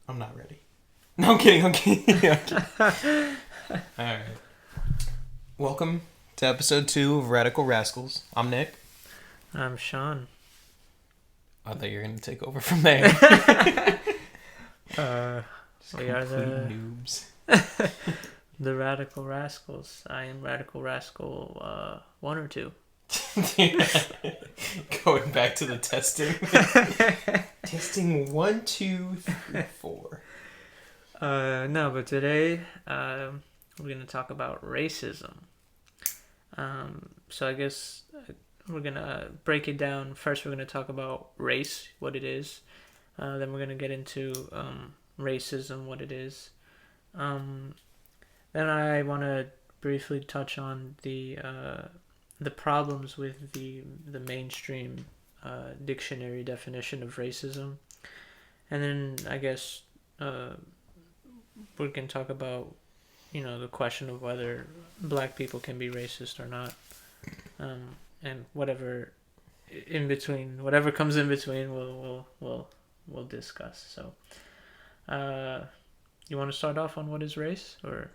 I'm not ready. No, I'm kidding. I'm kidding. All right. Welcome to episode 2 of Radical Rascals. I'm Nick. I'm Sean. I thought you were gonna take over from there. Just We are complete noobs. the Radical Rascals. I am Radical Rascal 1 or 2. Going back to the testing. Testing 1, 2, 3, 4. No, but today we're going to talk about racism. So I guess we're going to break it down. First, we're going to talk about race, what it is. Then we're going to get into racism, what it is. Then I want to briefly touch on the problems with the mainstream dictionary definition of racism, and then I guess we can talk about the question of whether black people can be racist or not, and whatever in between, whatever comes in between, we'll discuss. So, you want to start off on what is race, or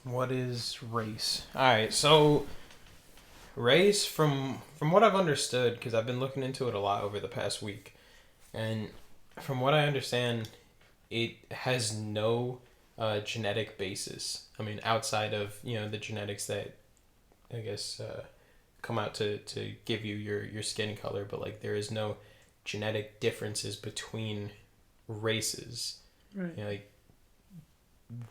What is race? Alright, so race, from what I've understood, because I've been looking into it a lot over the past week, and from what I understand, it has no genetic basis. I mean, outside of the genetics that I guess come out to give you your skin color, but like there is no genetic differences between races, right? like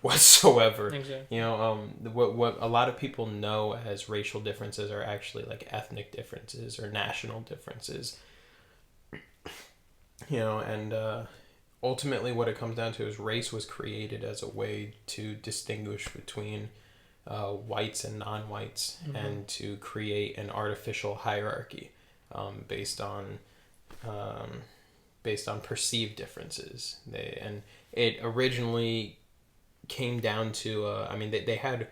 whatsoever. Exactly. What a lot of people know as racial differences are actually like ethnic differences or national differences. And ultimately what it comes down to is race was created as a way to distinguish between whites and non-whites, Mm-hmm. and to create an artificial hierarchy based on perceived differences. It originally came down to they had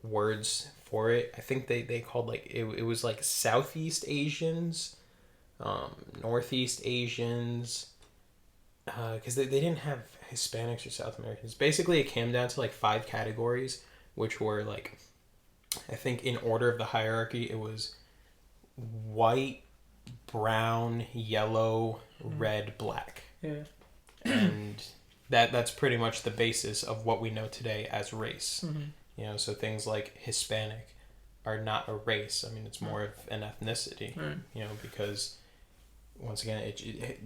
words for it. I think they called it was like Southeast Asians, Northeast Asians, because they didn't have Hispanics or South Americans. Basically, it came down to like 5 categories, which were like, I think in order of the hierarchy, it was white, brown, yellow, red, black. Yeah. And that's pretty much the basis of what we know today as race. Mm-hmm. So things like Hispanic are not a race. I mean, it's more of an ethnicity. Right. Because once again,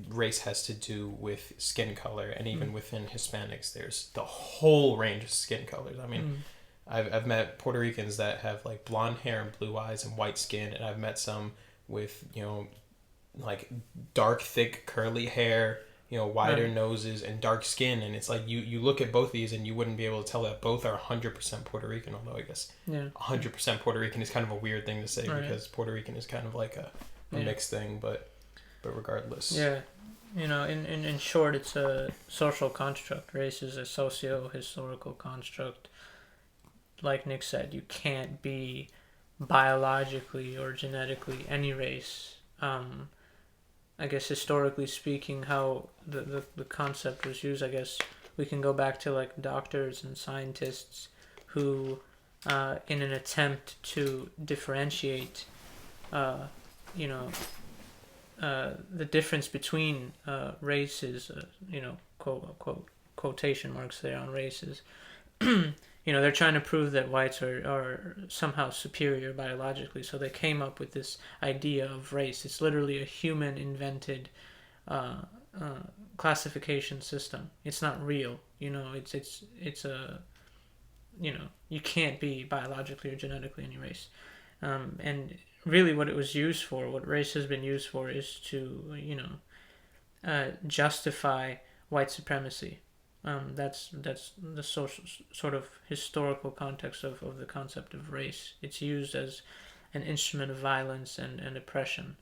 race has to do with skin color, and even within Hispanics, there's the whole range of skin colors. I mean, I've met Puerto Ricans that have like blonde hair and blue eyes and white skin, and I've met some with like dark, thick, curly hair, wider noses and dark skin, and it's like you look at both of these and you wouldn't be able to tell that both are 100% Puerto Rican, although I guess 100% Puerto Rican is kind of a weird thing to say, because Puerto Rican is kind of like a mixed thing, but regardless. Yeah. In short, it's a social construct. Race is a socio-historical construct. Like Nick said, you can't be biologically or genetically any race. I guess historically speaking, how the concept was used, I guess we can go back to like doctors and scientists who, in an attempt to differentiate, the difference between races, quote unquote quotation marks there on races. They're trying to prove that whites are somehow superior biologically, so they came up with this idea of race. It's literally a human invented classification system. It's not real. It's a you can't be biologically or genetically any race. And really what it was used for, what race has been used for, is to justify white supremacy. That's the social, sort of historical context of the concept of race. It's used as an instrument of violence and oppression.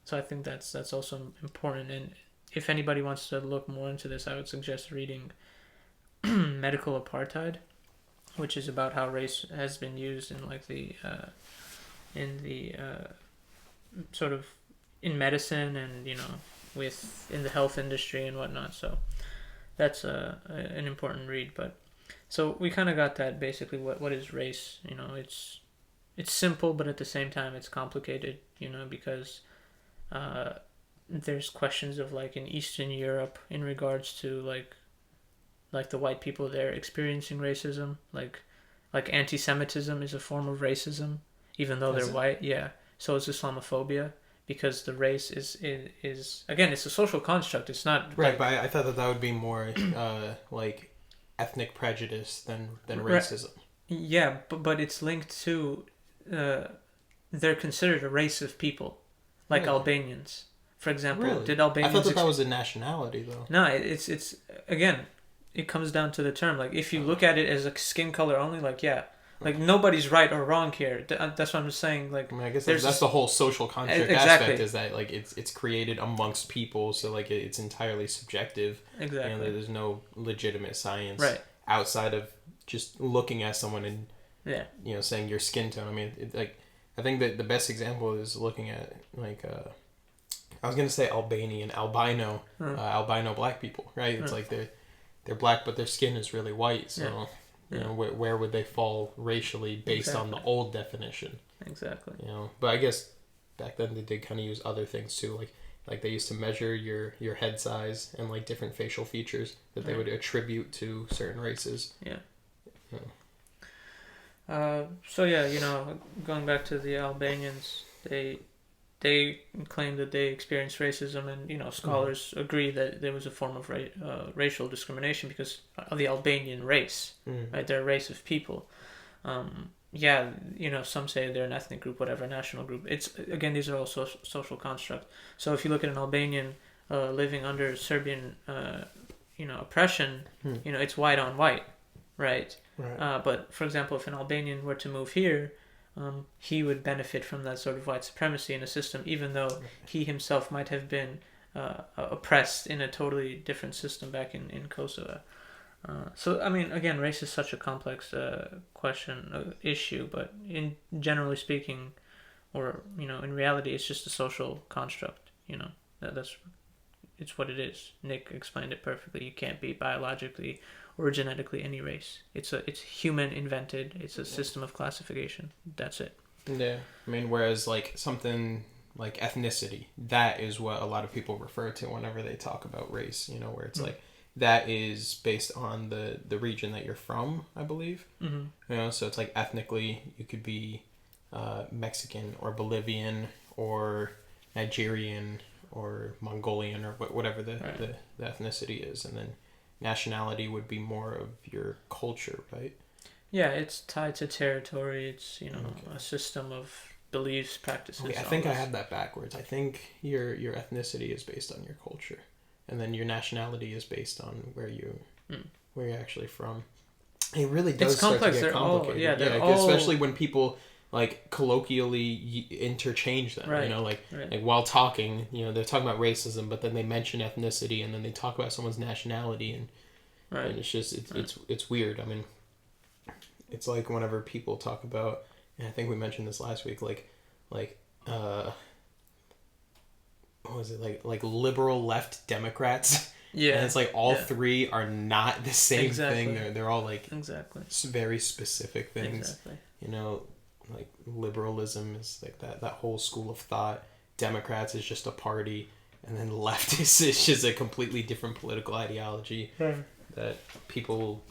So I think that's also important. And if anybody wants to look more into this, I would suggest reading Medical Apartheid, which is about how race has been used in like the sort of in medicine and in the health industry and whatnot. So that's an important read. But so we kind of got that basically. What is race? It's simple, but at the same time it's complicated. Because there's questions of like in Eastern Europe in regards to like the white people there experiencing racism, like anti-Semitism is a form of racism, even though they're white. Yeah, so is Islamophobia because the race is again, it's a social construct. It's not right, but I thought that would be more like ethnic prejudice than racism. Yeah, but it's linked to they're considered a race of people, like Really? Albanians, for example. Really? Did Albanians? I thought that was a nationality though. No, it's again, it comes down to the term. Like if you look at it as a skin color only, like yeah. Like nobody's right or wrong here. That's what I'm just saying. Like I guess that's the whole social construct aspect is that like it's created amongst people, so like it's entirely subjective. Exactly. There's no legitimate science outside of just looking at someone and saying your skin tone. I mean, I think that the best example is looking at like I was gonna say albino black people, right? It's like they're black, but their skin is really white, so. Yeah. Where would they fall racially based on the old definition? Exactly. But I guess back then they did kind of use other things too, like they used to measure your head size and like different facial features that they would attribute to certain races. Yeah. So yeah, going back to the Albanians, they claim that they experienced racism, and scholars agree that there was a form of racial discrimination because of the Albanian race, right? They're a race of people. Some say they're an ethnic group, whatever, national group. It's again, these are all social constructs. So if you look at an Albanian living under Serbian, oppression, it's white on white, right? Right. But for example, if an Albanian were to move here, he would benefit from that sort of white supremacy in a system, even though he himself might have been oppressed in a totally different system back in Kosovo. So, I mean, again, race is such a complex issue, but generally speaking, or, in reality, it's just a social construct, it's what it is. Nick explained it perfectly. You can't be biologically or genetically any race. It's human invented. It's a system of classification. That's it. Yeah. I mean, whereas like something like ethnicity, that is what a lot of people refer to whenever they talk about race, where it's like that is based on the region that you're from, I believe. Mm-hmm. So it's like ethnically you could be Mexican or Bolivian or Nigerian or Mongolian or whatever the ethnicity is, and then nationality would be more of your culture, right? Yeah, it's tied to territory. It's a system of beliefs, practices. Okay, I think I have that backwards. I think your ethnicity is based on your culture, and then your nationality is based on where you're actually from. It really does start to get complicated. Especially when people like colloquially interchange them, right. Like while talking, they're talking about racism, but then they mention ethnicity, and then they talk about someone's nationality, and it's just it's weird. I mean, it's like whenever people talk about, and I think we mentioned this last week, like what was it like liberal left Democrats? Yeah, and it's like all three are not the same thing. They're all like very specific things. Exactly. Like liberalism is like that whole school of thought. Democrats is just a party, and then leftists is just a completely different political ideology that people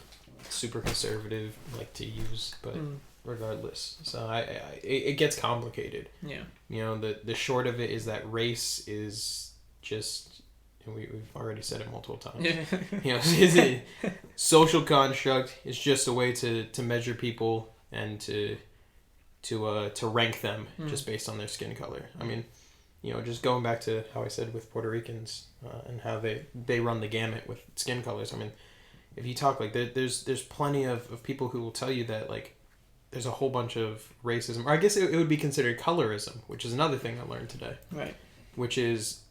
super conservative like to use. But regardless, so it gets complicated. Yeah. The short of it is that race is just, and we've already said it multiple times. Is a social construct. It's just a way to measure people and to rank them just based on their skin color. I mean, just going back to how I said with Puerto Ricans and how they run the gamut with skin colors. I mean, if you talk like there's plenty of people who will tell you that like there's a whole bunch of racism, or I guess it would be considered colorism, which is another thing I learned today. Right. Which is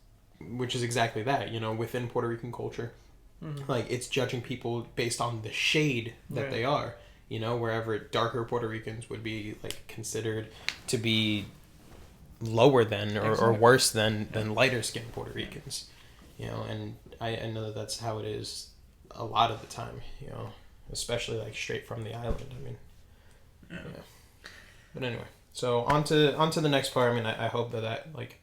exactly that. Within Puerto Rican culture, like it's judging people based on the shade that they are. Wherever darker Puerto Ricans would be like considered to be lower than or worse than lighter skinned Puerto Ricans. you know, and I know that that's how it is a lot of the time, you know, especially like straight from the island. I mean, yeah. But anyway, so on to the next part. I mean, I hope that like,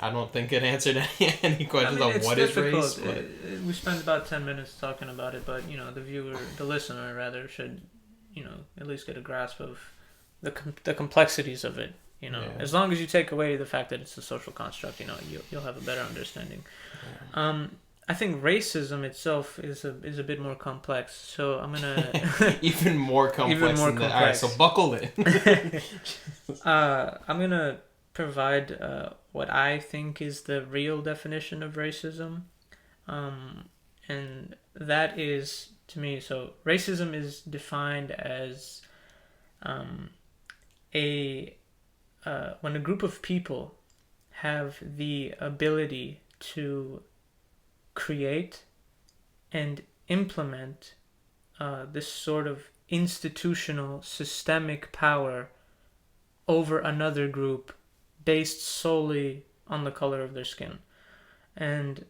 I don't think it answered any questions on what is race. But... We spent about 10 minutes talking about it, but the listener rather, should at least get a grasp of the complexities of it. As long as you take away the fact that it's a social construct, you'll have a better understanding. Yeah. I think racism itself is a bit more complex, so I'm gonna even more complex. All right, so buckle in. I'm gonna provide what I think is the real definition of racism, and that is, to me, so racism is defined as when a group of people have the ability to create and implement this sort of institutional systemic power over another group based solely on the color of their skin. And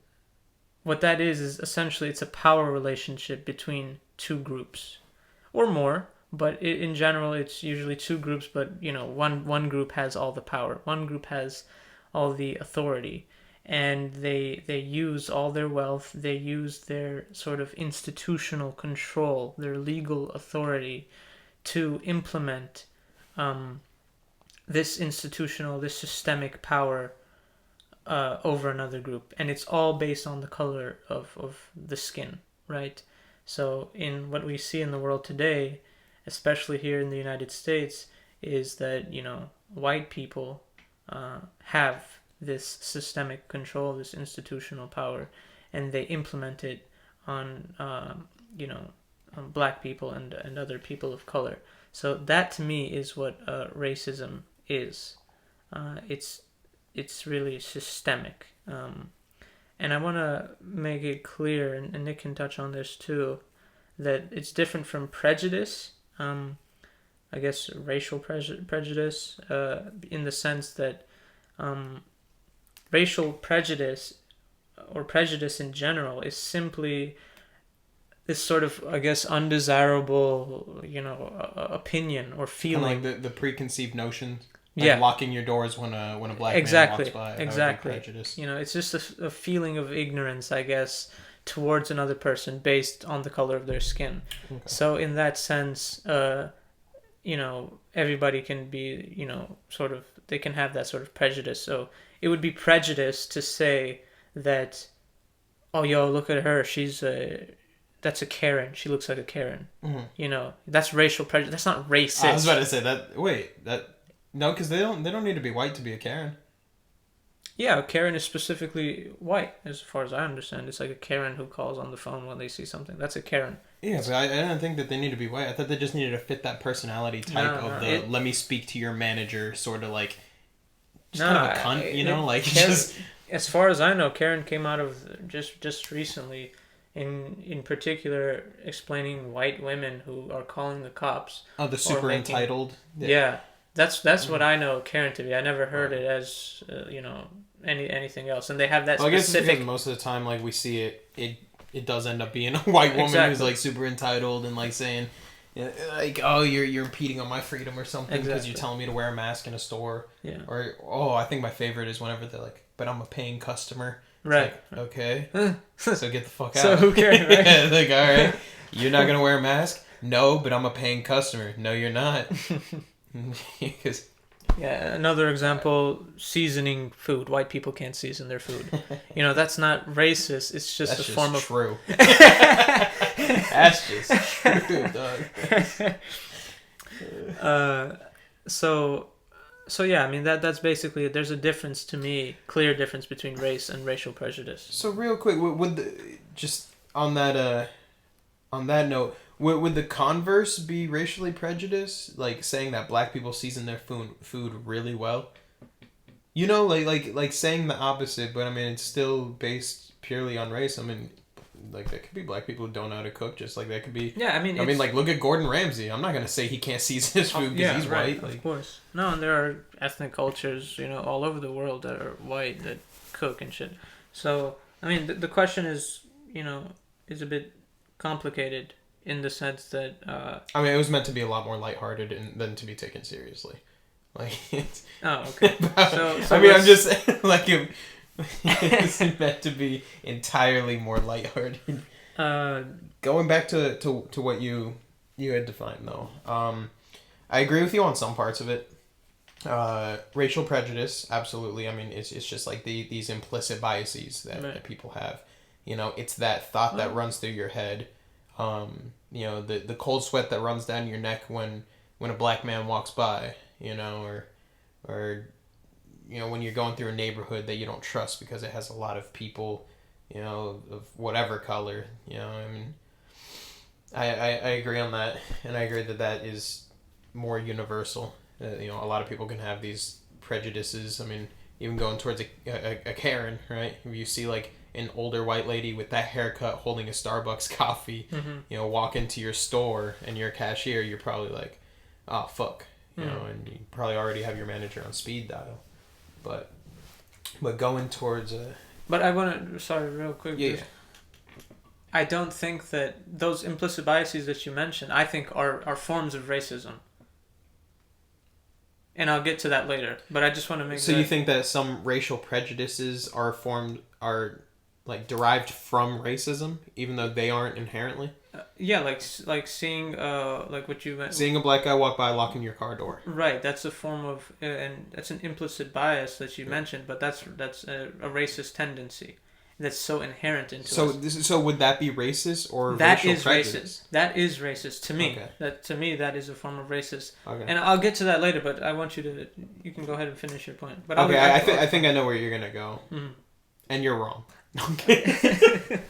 what that is essentially it's a power relationship between two groups or more, but in general it's usually two groups, but one group has all the power, one group has all the authority, and they use all their wealth, they use their sort of institutional control, their legal authority to implement this systemic power over another group. And it's all based on the color of the skin, right? So in what we see in the world today, especially here in the United States, is that, white people have this systemic control, this institutional power, and they implement it on, on black people and other people of color. So that to me is what racism is. It's really systemic. And I want to make it clear, and Nick can touch on this too, that it's different from prejudice. I guess racial prejudice, in the sense that racial prejudice or prejudice in general is simply this sort of, I guess, undesirable, opinion or feeling. Kind of like the preconceived notions. Like locking your doors when a black man walks by. Exactly. Prejudice. It's just a feeling of ignorance, I guess, towards another person based on the color of their skin. Okay. So in that sense, everybody can be, sort of, they can have that sort of prejudice. So it would be prejudice to say that, oh, yo, look at her, that's a Karen. She looks like a Karen. Mm-hmm. That's racial prejudice. That's not racist. I was about to say that. Wait, no, because they don't need to be white to be a Karen. Yeah, a Karen is specifically white, as far as I understand. It's like a Karen who calls on the phone when they see something. That's a Karen. Yeah, but I didn't think that they need to be white. I thought they just needed to fit that personality type let me speak to your manager, sort of like, just kind of a cunt, Karen, just... As far as I know, Karen came out of just recently, in particular, explaining white women who are calling the cops. Oh, the super entitled? Yeah. That's what I know Karen to be. I never heard it as anything else. And they have that specific. I guess because most of the time, like, we see it does end up being a white woman who's like super entitled and like saying, like, oh, you're impeding on my freedom or something because you're telling me to wear a mask in a store. Yeah. Or I think my favorite is whenever they're like, but I'm a paying customer. Right. Like, okay. So get the fuck out. So who cares? Right? Yeah, like, all right, you're not gonna wear a mask? No, but I'm a paying customer. No, you're not. Yeah, another example, seasoning food. White people can't season their food. That's not racist. It's just a form of... true. That's just true, dog. So yeah, I mean, that's basically it. There's a difference, to me, clear difference between race and racial prejudice. So real quick, just on that note, would the converse be racially prejudiced? Like saying that black people season their food really well? Like saying the opposite, but I mean it's still based purely on race. I mean, like there could be black people who don't know how to cook, just like that could be. Yeah, I mean, like look at Gordon Ramsay. I'm not gonna say he can't season his food because he's white. Of course. No, and there are ethnic cultures, all over the world that are white that cook and shit. So I mean, the question is, is a bit complicated in the sense that. I mean, it was meant to be a lot more lighthearted than to be taken seriously. Like, it's, Oh, okay. So I mean, I'm just like it's meant to be entirely more lighthearted. Going back to what you had defined though, I agree with you on some parts of it. Racial prejudice, absolutely. I mean, it's just like these implicit biases that people have. It's that thought that runs through your head. The cold sweat that runs down your neck when a black man walks by. Or when you're going through a neighborhood that you don't trust because it has a lot of people, of whatever color. I mean, I agree on that, and I agree that is more universal. A lot of people can have these prejudices. I mean, even going towards a Karen, right? If you see like an older white lady with that haircut holding a Starbucks coffee, walk into your store and you're a cashier, you're probably like, oh, fuck. And you probably already have your manager on speed dial. But going towards a... But I want to... Sorry, real quick. Yeah. I don't think that those implicit biases that you mentioned, I think are forms of racism. And I'll get to that later. But I just want to make So you think that some racial prejudices are like derived from racism, even though they aren't inherently? Yeah, like seeing like what you meant. Seeing a black guy walk by, locking your car door. Right, that's a form of and that's an implicit bias that you mentioned, but that's a racist tendency that's so inherent into us. So would that be racist or that racial is prejudice? racist? That is racist to me. Okay. That is a form of racist. Okay. And I'll get to that later, but I want you to. You can go ahead and finish your point. But okay, I think I know where you're gonna go, and you're wrong. Okay.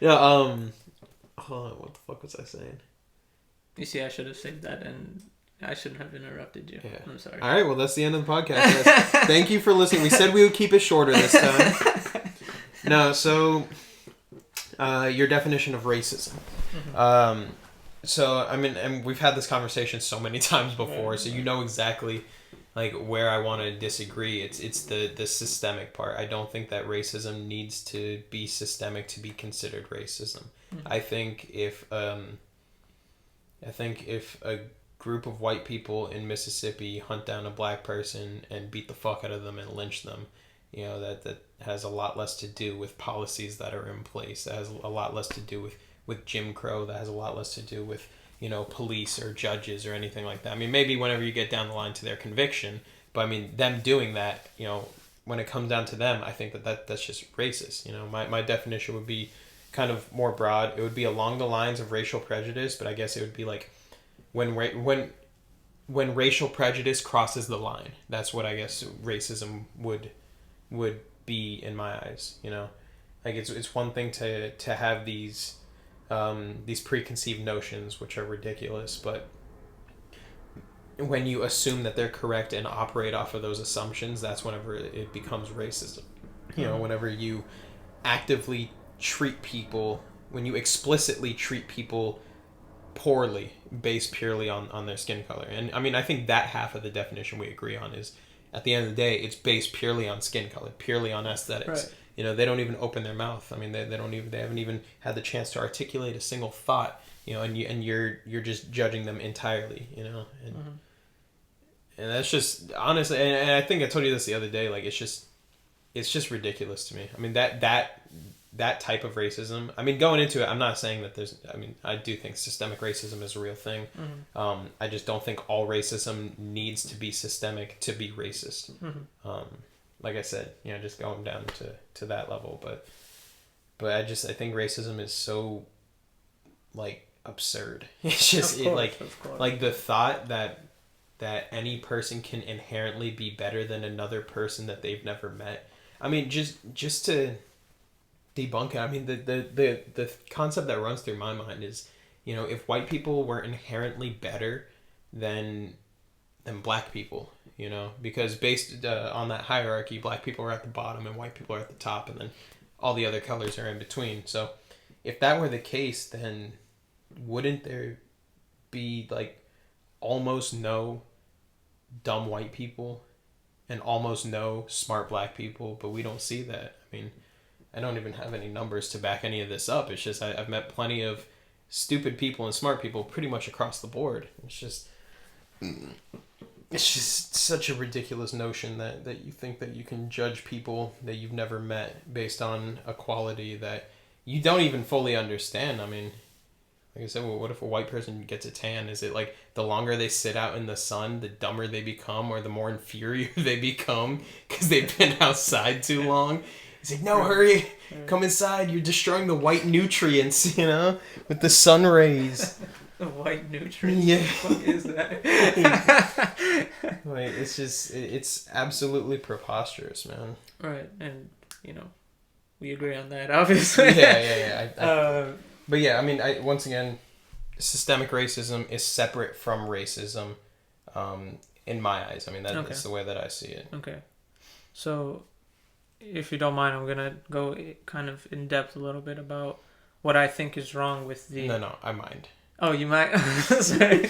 Yeah. Hold on. What the fuck was I saying? You see, I should have saved that, and I shouldn't have interrupted you. Yeah. I'm sorry. All right. Well, that's the end of the podcast. Thank you for listening. We said we would keep it shorter this time. No. So, your definition of racism. So I mean, and we've had this conversation so many times before, so you know exactly like where I want to disagree. It's the systemic part. I don't think that racism needs to be systemic to be considered racism. I think if a group of white people in Mississippi hunt down a black person and beat the fuck out of them and lynch them, that has a lot less to do with policies that are in place. That has a lot less to do with Jim Crow. That has a lot less to do with police or judges or anything like that. I mean, maybe whenever you get down the line to their conviction, but I mean, them doing that, when it comes down to them, I think that's just racist. My definition would be kind of more broad. It would be along the lines of racial prejudice, but I guess it would be like when racial prejudice crosses the line. That's what I guess racism would be in my eyes. Like it's one thing to have these preconceived notions, which are ridiculous, but when you assume that they're correct and operate off of those assumptions, that's whenever it becomes racism. Whenever you actively treat people, when you explicitly treat people poorly based purely on their skin color. And I mean, I think that half of the definition we agree on is, at the end of the day, it's based purely on skin color, purely on aesthetics. Right. They don't even open their mouth. I mean, they haven't even had the chance to articulate a single thought, and you're just judging them entirely, and that's just, honestly, and I think I told you this the other day, like, it's just ridiculous to me. I mean, that type of racism, I mean, going into it, I'm not saying that I do think systemic racism is a real thing. I just don't think all racism needs to be systemic to be racist. Like I said, just going down to that level, but I think racism is so, like, absurd. It's just, like the thought that any person can inherently be better than another person that they've never met. I mean, just to debunk it, I mean, the concept that runs through my mind is, if white people were inherently better than black people, because based on that hierarchy, black people are at the bottom and white people are at the top, and then all the other colors are in between. So if that were the case, then wouldn't there be like almost no dumb white people and almost no smart black people? But we don't see that. I I mean, I don't even have any numbers to back any of this up. It's just I've met plenty of stupid people and smart people pretty much across the board. It's just such a ridiculous notion that you think that you can judge people that you've never met based on a quality that you don't even fully understand. I mean, like I said, well, what if a white person gets a tan? Is it like the longer they sit out in the sun, the dumber they become, or the more inferior they become because they've been outside too long? It's like, no, hurry, come inside. You're destroying the white nutrients, with the sun rays. The white nutrients? Yeah. What the fuck is that? Like, it's absolutely preposterous, man. Right, and, we agree on that, obviously. Yeah. But yeah, I mean, once again, systemic racism is separate from racism, in my eyes. I mean, that's the way that I see it. Okay. So, if you don't mind, I'm going to go kind of in depth a little bit about what I think is wrong with the... No, I mind. Oh, you might? Sorry.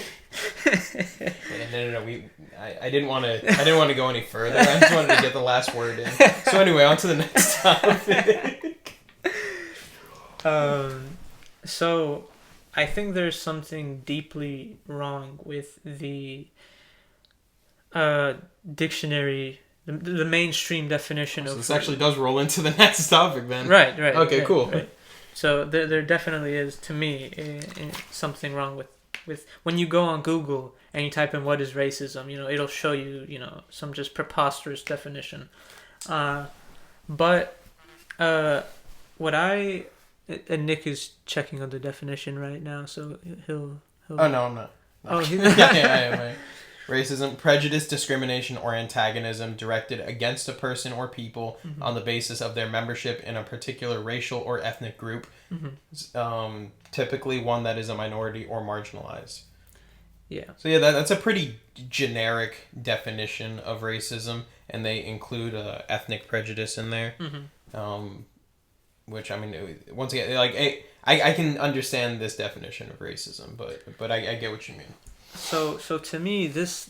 No. I didn't want to go any further. I just wanted to get the last word in. So anyway, on to the next topic. So, I think there's something deeply wrong with the dictionary, the mainstream definition of... This actually does roll into the next topic, then. Right. Okay, cool. Right. So there definitely is, to me, something wrong with when you go on Google and you type in what is racism, it'll show you, some just preposterous definition. But what and Nick is checking on the definition right now, so he'll... Oh, no, I'm not. No. Oh, he's... yeah. Racism, prejudice, discrimination, or antagonism directed against a person or people on the basis of their membership in a particular racial or ethnic group, typically one that is a minority or marginalized. Yeah. So yeah, that's a pretty generic definition of racism, and they include ethnic prejudice in there, which, I mean, once again, like, I can understand this definition of racism, but I get what you mean. So to me, this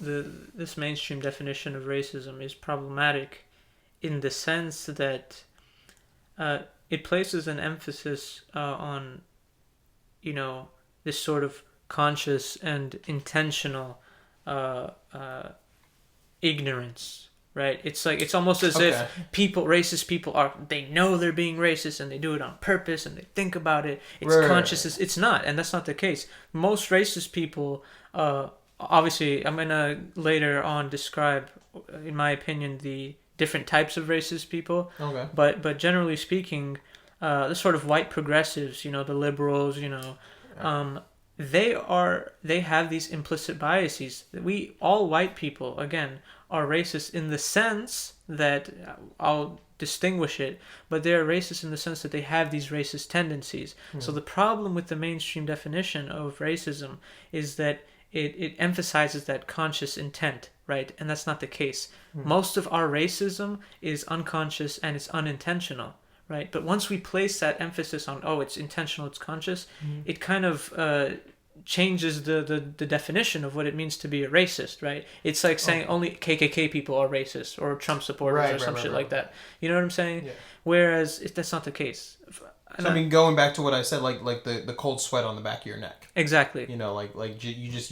mainstream definition of racism is problematic in the sense that it places an emphasis on, this sort of conscious and intentional ignorance, right? It's almost as if racist people they know they're being racist and they do it on purpose and they think about it. It's conscious. Right. It's not, and that's not the case. Most racist people, obviously, I'm gonna later on describe, in my opinion, the different types of racist people. Okay. But generally speaking, the sort of white progressives, the liberals, they have these implicit biases. All white people, again, are racist in the sense that, I'll distinguish it, but they're racist in the sense that they have these racist tendencies. So the problem with the mainstream definition of racism is that it emphasizes that conscious intent, right? And that's not the case. Most of our racism is unconscious and it's unintentional, right? But once we place that emphasis on, it's intentional, it's conscious, it kind of changes the definition of what it means to be a racist, right? It's like saying only KKK people are racist or Trump supporters or some shit like that. You know what I'm saying? Yeah. Whereas that's not the case. So, I mean, going back to what I said, like the cold sweat on the back of your neck. Exactly. You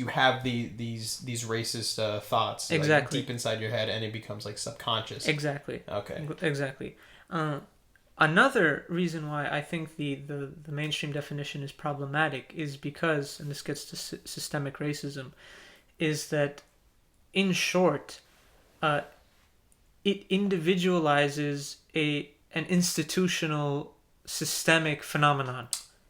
have these racist thoughts exactly deep inside your head, and it becomes like subconscious. Exactly. Okay. Exactly. Another reason why I think the mainstream definition is problematic is because, and this gets to systemic racism, is that, in short, it individualizes an institutional systemic phenomenon.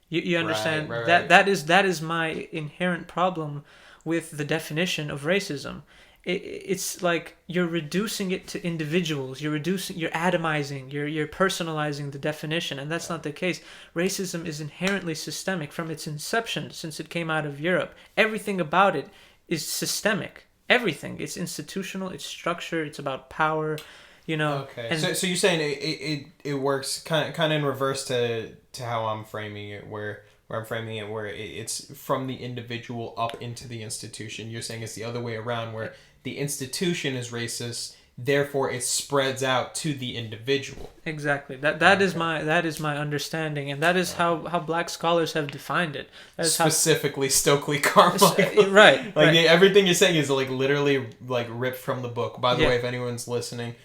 You understand? Right. That is my inherent problem with the definition of racism. It's like you're reducing it to individuals. You're atomizing, you're personalizing the definition, and that's not the case. Racism is inherently systemic from its inception, since it came out of Europe. Everything about it is systemic. Everything. It's institutional. It's structure. It's about power. Okay. And so you're saying it works kind of in reverse to how I'm framing it, where it's from the individual up into the institution. You're saying it's the other way around, where the institution is racist, therefore it spreads out to the individual. Exactly. That is my understanding, and that is how black scholars have defined it. That is specifically Stokely Carmichael. Right. Like right. everything you're saying is like literally like ripped from the book. By the Yeah. way, if anyone's listening,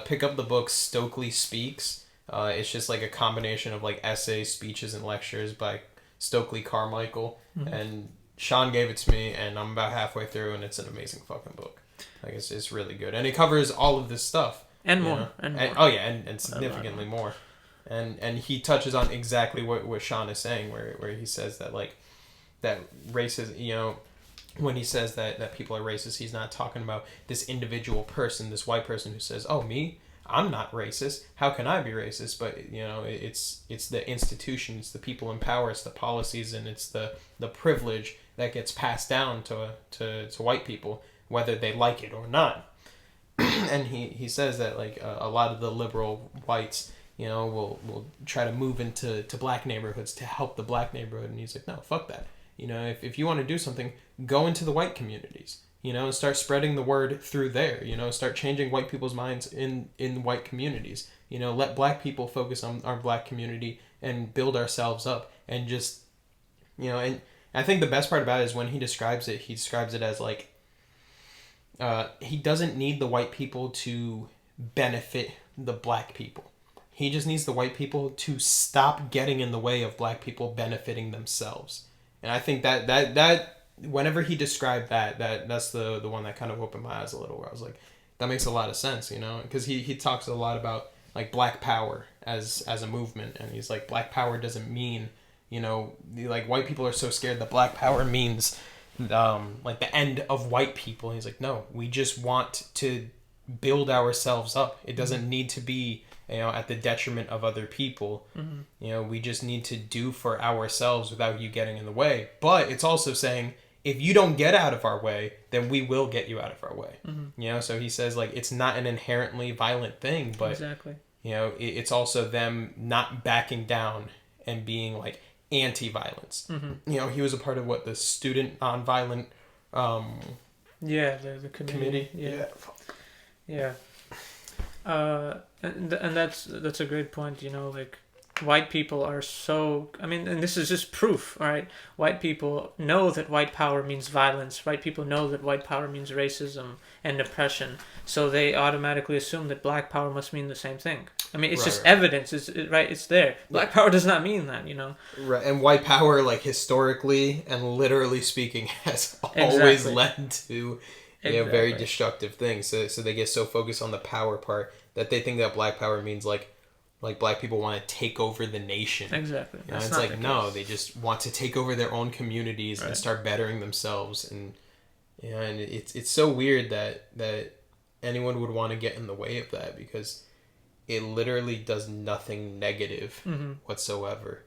pick up the book Stokely Speaks. It's just like a combination of like essays, speeches, and lectures by Stokely Carmichael. Mm-hmm. And Sean gave it to me, and I'm about halfway through, and it's an amazing fucking book. Like it's really good, and it covers all of this stuff And more. And more. oh yeah, and significantly more. And he touches on exactly what Sean is saying, where he says that like that racism, you know, when he says that people are racist, he's not talking about this individual person, this white person who says, "Oh, me, I'm not racist. How can I be racist?" But you know, it's the institution, it's the people in power, it's the policies, and it's the privilege that gets passed down to white people, whether they like it or not. And he says that like a lot of the liberal whites, you know, will try to move into black neighborhoods to help the black neighborhood, and he's like, no, fuck that. You know, if you want to do something, go into the white communities, you know, and start spreading the word through there, you know, start changing white people's minds in white communities, you know, let black people focus on our black community and build ourselves up, and just, you know, and I think the best part about it is when he describes it as like, he doesn't need the white people to benefit the black people. He just needs the white people to stop getting in the way of black people benefiting themselves. And I think that whenever he described that's the one that kind of opened my eyes a little, where I was like, that makes a lot of sense, you know, because he talks a lot about like black power as a movement, and he's like, black power doesn't mean, you know, like white people are so scared that black power means like the end of white people. And he's like, no, we just want to build ourselves up. It doesn't need to be, you know, at the detriment of other people. Mm-hmm. You know, we just need to do for ourselves without you getting in the way. But it's also saying, if you don't get out of our way, then we will get you out of our way. Mm-hmm. You know, so he says like, it's not an inherently violent thing, but exactly. You know, it's also them not backing down and being like anti-violence. Mm-hmm. You know, he was a part of the student nonviolent the committee. Yeah. And that's a great point, you know, like white people are so, I mean, and this is just proof, all right? White people know that white power means violence. White people know that white power means racism and oppression. So they automatically assume that black power must mean the same thing. I mean, it's just evidence. It's there. Black power does not mean that, you know? Right. And white power, like historically and literally speaking, has always led to, you know, very destructive things. So they get so focused on the power part that they think that black power means like black people want to take over the nation. Exactly. You know, it's like, no, they just want to take over their own communities and start bettering themselves. And, you know, and it's so weird that anyone would want to get in the way of that, because it literally does nothing negative whatsoever,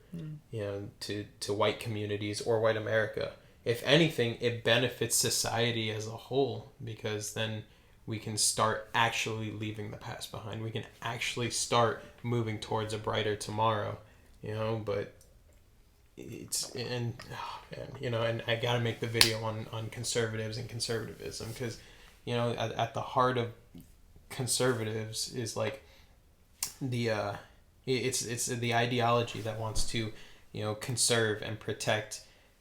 you know, to white communities or white America. If anything, it benefits society as a whole, because then we can start actually leaving the past behind. We can actually start moving towards a brighter tomorrow, you know. But you know, and I gotta make the video on conservatives and conservatism, because, you know, at the heart of conservatives is like it's the ideology that wants to, you know, conserve and protect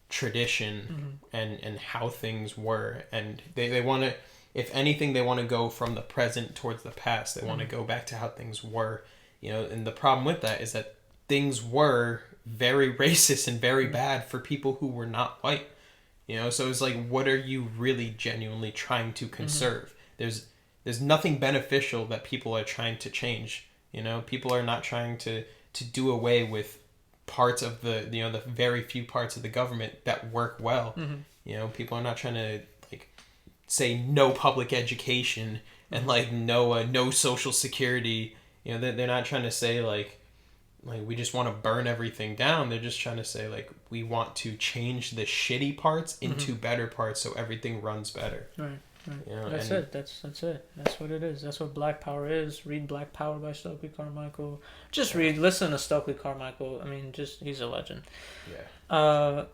tradition and how things were, and they want to, if anything, they want to go from the present towards the past. They want to go back to how things were, you know. And the problem with that is that things were very racist and very bad for people who were not white, you know. So it's like, what are you really genuinely trying to conserve? There's nothing beneficial that people are trying to change, you know. People are not trying to do away with parts of the, you know, the very few parts of the government that work well. You know, people are not trying to like say no public education and like no social security. You know, they're not trying to say like we just want to burn everything down. They're just trying to say like, we want to change the shitty parts into better parts so everything runs better. Right. You know, that's it. That's it. That's what it is. That's what Black Power is. Read Black Power by Stokely Carmichael. Listen to Stokely Carmichael. I mean, he's a legend. Yeah.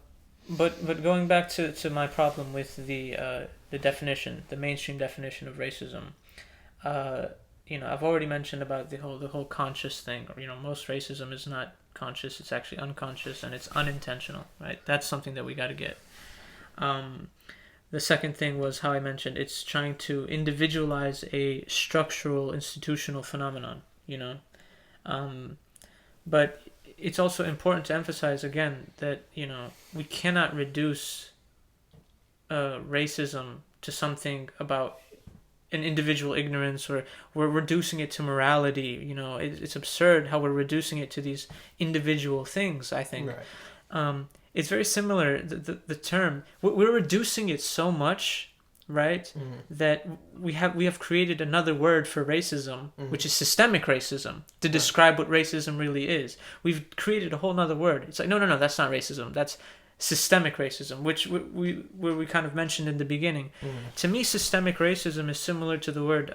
But going back to my problem with the definition, the mainstream definition of racism, I've already mentioned about the whole conscious thing. Most racism is not conscious; it's actually unconscious and it's unintentional. Right? That's something that we got to get. The second thing was how I mentioned it's trying to individualize a structural institutional phenomenon. But it's also important to emphasize again that we cannot reduce racism to something about an individual ignorance, or we're reducing it to morality. It's absurd how we're reducing it to these individual things, I think. Right. It's very similar, the term. We're reducing it so much, right, that we have created another word for racism, which is systemic racism, to describe what racism really is. We've created a whole nother word. It's like, no, that's not racism. That's systemic racism, which we kind of mentioned in the beginning. To me, systemic racism is similar to the word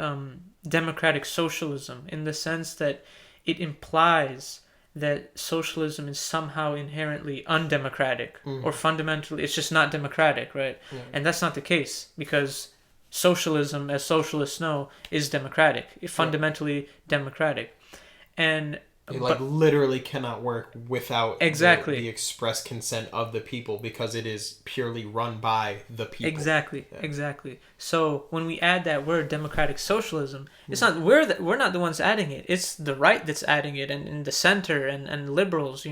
democratic socialism, in the sense that it implies that socialism is somehow inherently undemocratic, or fundamentally it's just not democratic, right? And that's not the case, because socialism, as socialists know, is democratic, fundamentally democratic. And it literally cannot work without the express consent of the people, because it is purely run by the people. Exactly. So when we add that word democratic socialism, it's not we're not the ones adding it. It's the right that's adding it, and the center and liberals. I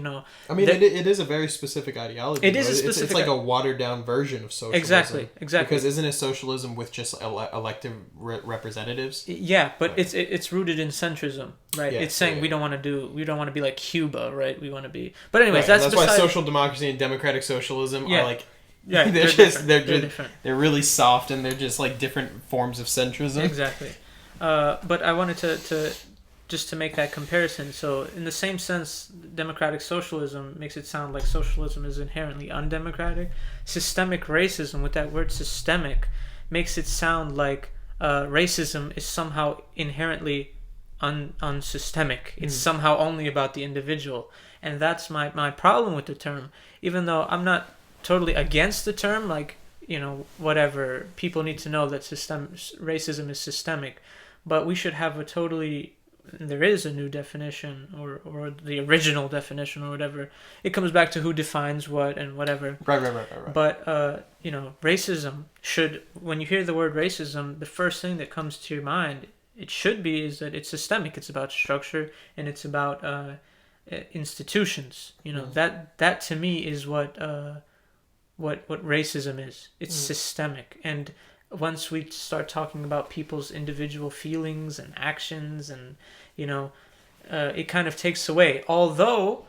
mean, it is a very specific ideology. It is a specific. It's like a watered down version of socialism. Exactly. Because isn't it socialism with just elective representatives? Yeah, but it's rooted in centrism, right? Yeah, it's saying we don't want to be like Cuba, right? We want to be. But anyways, that's why social democracy and democratic socialism are like. Yeah, they're different. They're really soft, and they're just like different forms of centrism. Exactly. But I wanted to just to make that comparison. So in the same sense, democratic socialism makes it sound like socialism is inherently undemocratic. Systemic racism, with that word systemic, makes it sound like racism is somehow inherently unsystemic. It's somehow only about the individual. And that's my problem with the term. Even though I'm not totally against the term, like, whatever, people need to know that racism is systemic, but we should have there is a new definition, or the original definition, or whatever. It comes back to who defines what and whatever. Right. But racism should, when you hear the word racism, the first thing that comes to your mind, it should be, is that it's systemic. It's about structure, and it's about institutions. That to me is what racism is. It's systemic. And once we start talking about people's individual feelings and actions, and it kind of takes away, although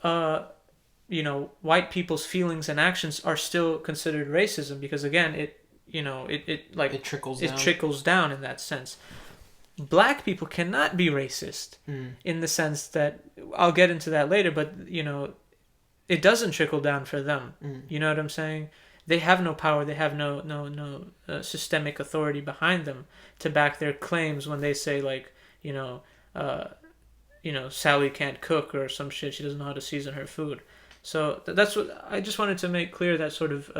white people's feelings and actions are still considered racism, because again it trickles down in that sense. Black people cannot be racist in the sense that, I'll get into that later, but it doesn't trickle down for them. You know what I'm saying? They have no power. They have no systemic authority behind them to back their claims when they say, like, Sally can't cook, or some shit. She doesn't know how to season her food. So that's what I just wanted to make clear. That sort of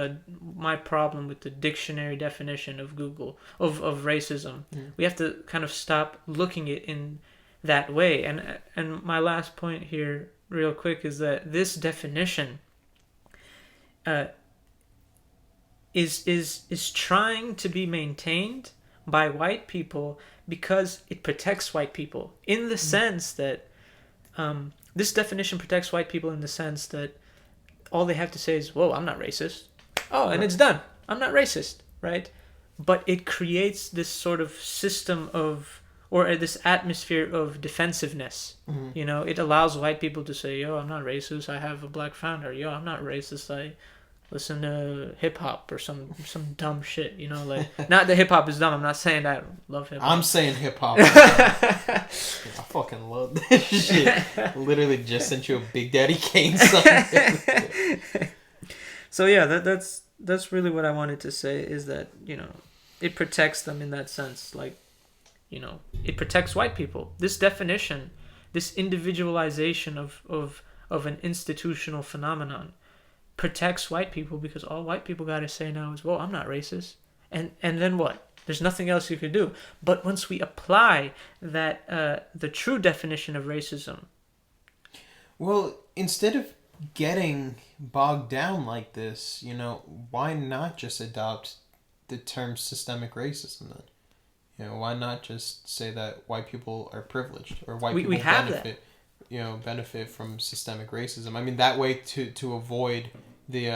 my problem with the dictionary definition of Google of racism. We have to kind of stop looking at it in that way. And my last point here, real quick, is that this definition is trying to be maintained by white people because it protects white people, in the sense that this definition protects white people in the sense that all they have to say is, whoa, I'm not racist. Oh, and it's done. I'm not racist, right? But it creates this sort of system of, or this atmosphere of defensiveness. It allows white people to say, yo, I'm not racist. I have a black founder. Yo, I'm not racist. I listen to hip hop or some dumb shit, like, not that hip hop is dumb. I'm not saying I love hip hop. I'm saying hip hop. I fucking love this shit. Literally just sent you a Big Daddy Kane song. So yeah, that's really what I wanted to say, is that, it protects them in that sense. Like, it protects white people. This definition, this individualization of an institutional phenomenon, protects white people, because all white people got to say now is, well, I'm not racist. And then what? There's nothing else you could do. But once we apply that the true definition of racism. Well, instead of getting bogged down like this, why not just adopt the term systemic racism then? Why not just say that white people are privileged or white people We have benefit, benefit from systemic racism? I mean, that way to avoid the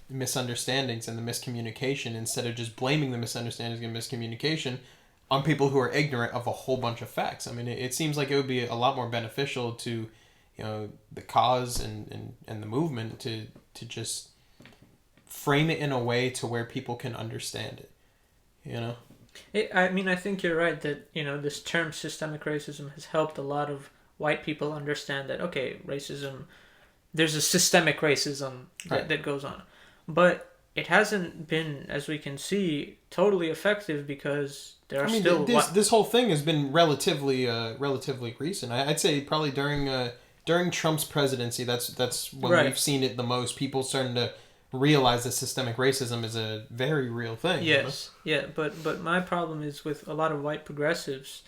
misunderstandings and the miscommunication, instead of just blaming the misunderstandings and miscommunication on people who are ignorant of a whole bunch of facts. I mean, it seems like it would be a lot more beneficial to, the cause and the movement to just frame it in a way to where people can understand it, I think you're right that, this term systemic racism has helped a lot of white people understand that, okay, racism, there's a systemic racism that goes on. But it hasn't been, as we can see, totally effective because there are still... This whole thing has been relatively recent. I'd say probably during Trump's presidency, that's when we've seen it the most. People starting to realize that systemic racism is a very real thing. Yes, yeah, but my problem is with a lot of white progressives.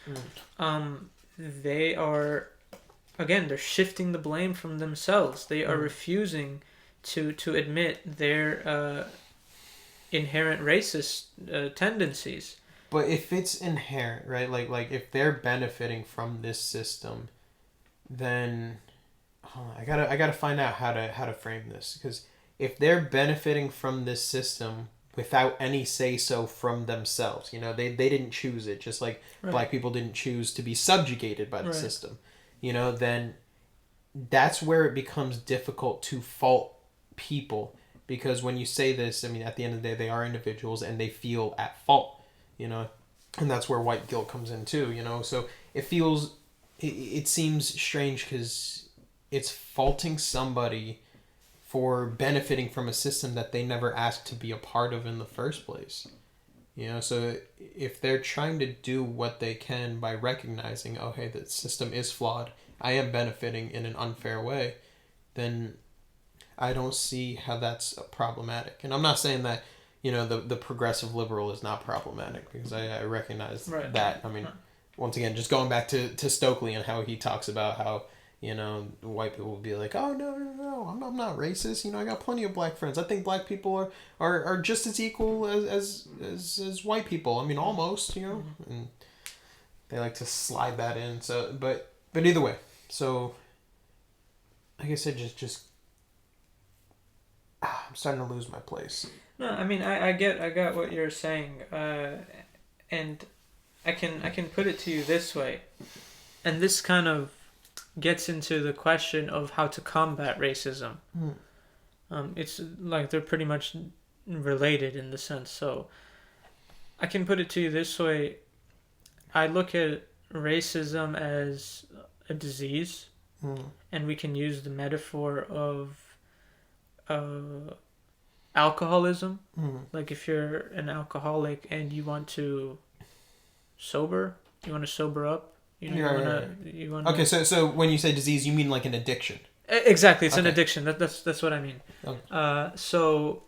They are, again, they're shifting the blame from themselves. They are refusing to admit their inherent racist tendencies. But if it's inherent, right? Like if they're benefiting from this system, then I gotta find out how to frame this, because if they're benefiting from this system without any say-so from themselves, they didn't choose it, just like black people didn't choose to be subjugated by the system, then that's where it becomes difficult to fault people, because when you say this, I mean, at the end of the day, they are individuals and they feel at fault, and that's where white guilt comes in too, so it seems strange because it's faulting somebody for benefiting from a system that they never asked to be a part of in the first place. So if they're trying to do what they can by recognizing, oh, hey, the system is flawed, I am benefiting in an unfair way, then I don't see how that's problematic. And I'm not saying that, the progressive liberal is not problematic, because I recognize that. I mean, once again, just going back to Stokely and how he talks about how, white people will be like, oh, no, I'm not racist. I got plenty of black friends. I think black people are just as equal as white people. I mean, almost, and they like to slide that in. So, but either way, so like I said, just I'm starting to lose my place. No, I mean, I got what you're saying, and I can put it to you this way, and this kind of gets into the question of how to combat racism. It's like they're pretty much related in the sense. So I can put it to you this way. I look at racism as a disease, and we can use the metaphor of alcoholism. Like if you're an alcoholic and you want to sober up. Okay, so when you say disease, you mean like an addiction? Exactly, it's an addiction. That's what I mean. Okay. So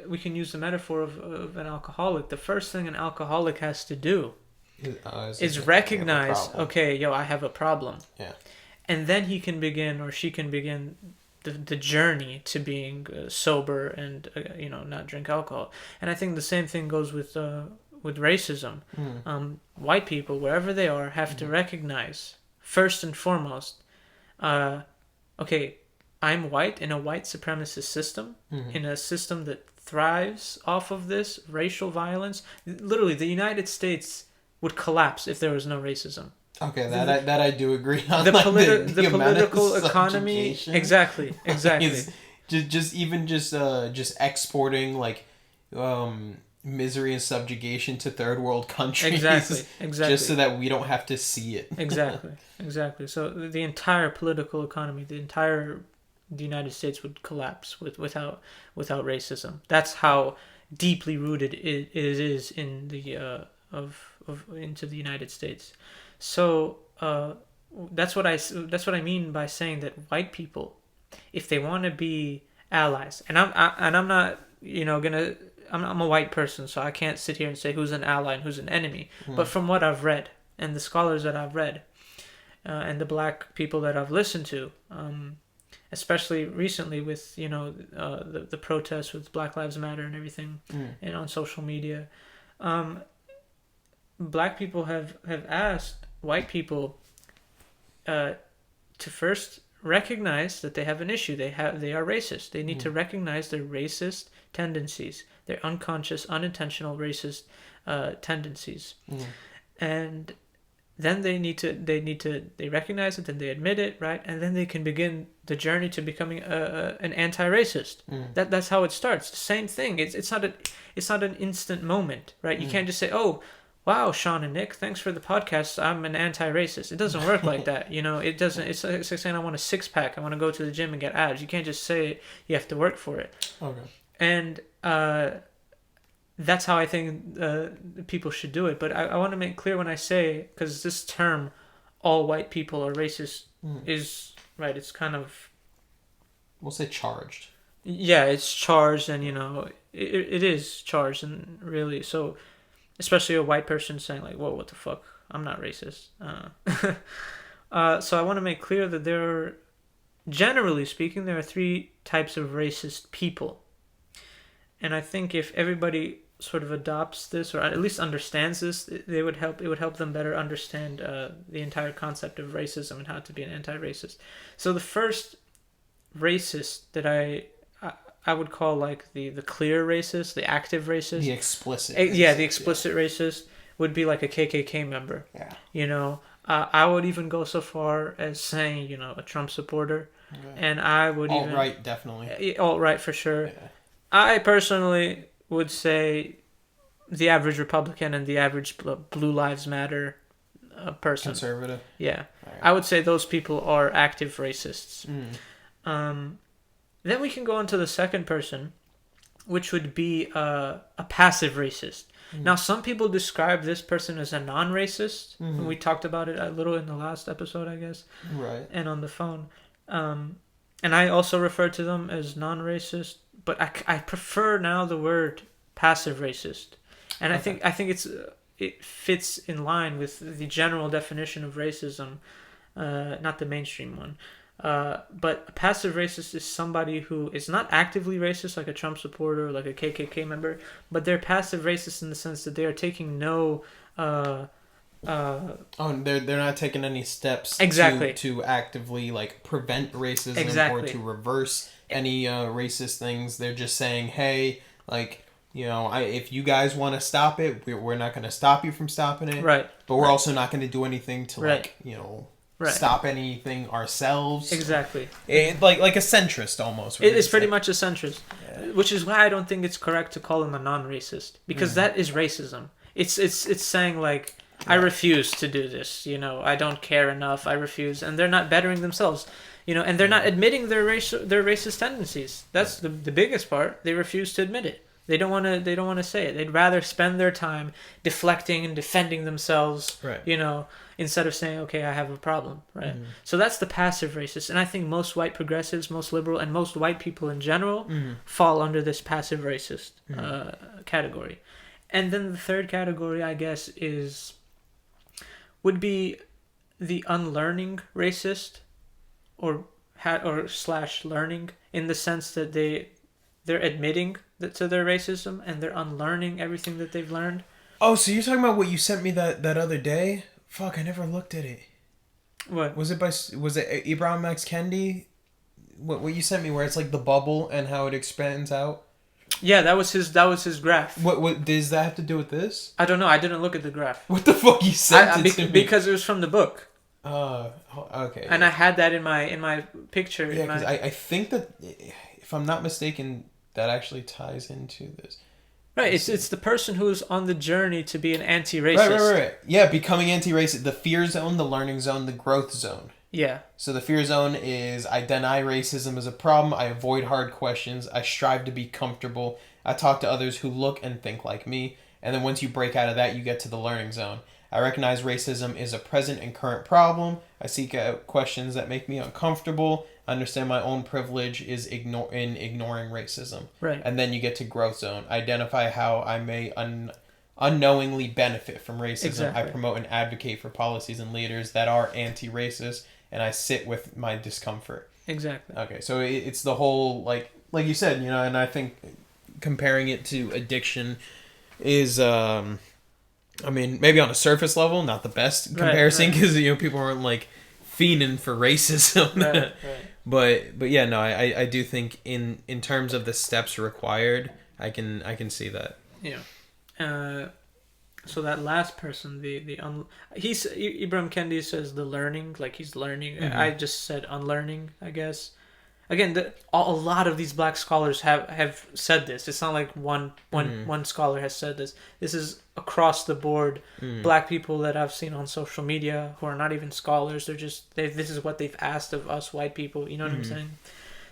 we can use the metaphor of an alcoholic. The first thing an alcoholic has to do is recognize, okay, I have a problem. Yeah. And then he can begin, or she can begin, the journey to being sober and not drink alcohol. And I think the same thing goes with racism. White people, wherever they are, have to recognize, first and foremost, okay, I'm white in a white supremacist system, in a system that thrives off of this racial violence. Literally, the United States would collapse if there was no racism. Okay, that I do agree on. The political economy, exactly. just exporting misery and subjugation to third world countries. Exactly. Just so that we don't have to see it. Exactly. So the entire political economy, the United States would collapse without racism. That's how deeply rooted it is in the into the United States. So that's what I mean by saying that white people, if they want to be allies, and I'm not gonna I'm a white person, so I can't sit here and say who's an ally and who's an enemy. But from what I've read and the scholars that I've read, and the black people that I've listened to, especially recently with the protests with Black Lives Matter and everything, and on social media, black people have asked white people to first recognize that they have an issue. They are racist. They need to recognize their racist tendencies, their unconscious, unintentional racist tendencies, and then they recognize it, then they admit it, right, and then they can begin the journey to becoming an anti-racist. That's how it starts. The same thing. It's not an instant moment, right? You can't just say, oh, wow, Sean and Nick, thanks for the podcast. I'm an anti-racist. It doesn't work like that. It doesn't. It's like saying I want a six-pack. I want to go to the gym and get abs. You can't just say it. You have to work for it. Okay. And that's how I think people should do it. But I want to make clear when I say, because this term, all white people are racist, is, right, it's kind of... We'll say charged. Yeah, it's charged, and, it is charged, and really, so... Especially a white person saying like, whoa, what the fuck? I'm not racist. So I want to make clear that generally speaking, there are three types of racist people. And I think if everybody sort of adopts this, or at least understands this, it would help them better understand the entire concept of racism and how to be an anti-racist. So the first racist that I would call like the clear racist, the active racist. The explicit. The explicit racist would be like a KKK member. Yeah. I would even go so far as saying, a Trump supporter. Okay. And I would alt-right, definitely. Alt-right for sure. Yeah. I personally would say the average Republican and the average Blue Lives Matter person. Conservative. Yeah. Right. I would say those people are active racists. Then we can go on to the second person, which would be a passive racist. Now, some people describe this person as a non-racist. We talked about it a little in the last episode, I guess. Right. And on the phone. And I also refer to them as non-racist, but I prefer now the word passive racist. And okay. I think it fits in line with the general definition of racism, not the mainstream one. But a passive racist is somebody who is not actively racist, like a Trump supporter or like a KKK member, but they're passive racist in the sense that they are taking no... they're not taking any steps exactly. to actively like prevent racism exactly. or to reverse any racist things. They're just saying, hey, like... if you guys want to stop it, we're not going to stop you from stopping it. Right. But we're also not going to do anything to stop anything ourselves. Exactly. Like a centrist almost. It is pretty much a centrist, which is why I don't think it's correct to call him a non-racist, because that is racism. It's saying like, I refuse to do this. I don't care enough. I refuse, and they're not bettering themselves. And they're not admitting their racist tendencies. That's the biggest part. They refuse to admit it. They don't want to say it. They'd rather spend their time deflecting and defending themselves. Right. Instead of saying, okay, I have a problem, right? So that's the passive racist. And I think most white progressives, most liberal, and most white people in general fall under this passive racist category. And then the third category, I guess, would be the unlearning racist or / learning, in the sense that they're admitting to their racism and they're unlearning everything that they've learned. Oh, so you're talking about what you sent me that other day? Fuck, I never looked at it. What? Was it Ibrahim X. Kendi? What you sent me, where it's like the bubble and how it expands out? Yeah, that was his graph. What does that have to do with this? I don't know. I didn't look at the graph. What the fuck you sent it to me? Because it was from the book. Okay. And I had that in my picture. Yeah, because I think that, if I'm not mistaken, that actually ties into this. Right, it's the person who's on the journey to be an anti-racist. Right. Yeah, becoming anti-racist. The fear zone, the learning zone, the growth zone. Yeah. So the fear zone is, I deny racism as a problem, I avoid hard questions, I strive to be comfortable, I talk to others who look and think like me, and then once you break out of that, you get to the learning zone. I recognize racism is a present and current problem, I seek out questions that make me uncomfortable, understand my own privilege is ignoring racism. Right. And then you get to growth zone. Identify how I may unknowingly benefit from racism. Exactly. I promote and advocate for policies and leaders that are anti-racist, and I sit with my discomfort. Exactly. Okay, so it's the whole, like you said, and I think comparing it to addiction is, I mean, maybe on a surface level, not the best comparison, because people aren't like fiending for racism. Right. But yeah, no, I do think in terms of the steps required, I can see that. Yeah. So that last person, he's Ibram Kendi says the learning, like he's learning. Mm-hmm. I just said unlearning, I guess. Again, a lot of these black scholars have said this. It's not like one scholar has said this. This is across the board. Black people that I've seen on social media who are not even scholars. This is what they've asked of us white people. You know what I'm saying?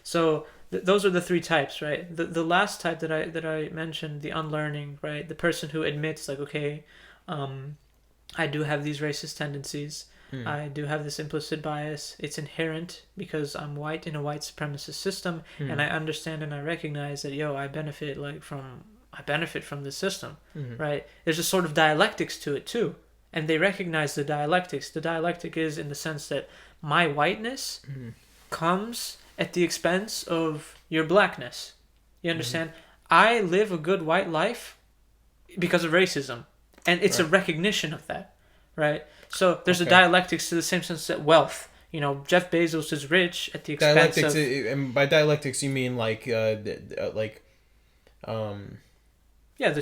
So those are the three types, right? The last type that I mentioned, the unlearning, right? The person who admits, like, okay, I do have these racist tendencies. I do have this implicit bias. It's inherent because I'm white in a white supremacist system, and I understand and I recognize that I benefit from this system, right? There's a sort of dialectics to it too, and they recognize the dialectics. The dialectic is in the sense that my whiteness comes at the expense of your blackness. You understand? I live a good white life because of racism, and it's a recognition of that, right? So there's a dialectics to the same sense that wealth. Jeff Bezos is rich at the expense of... And by dialectics you mean like the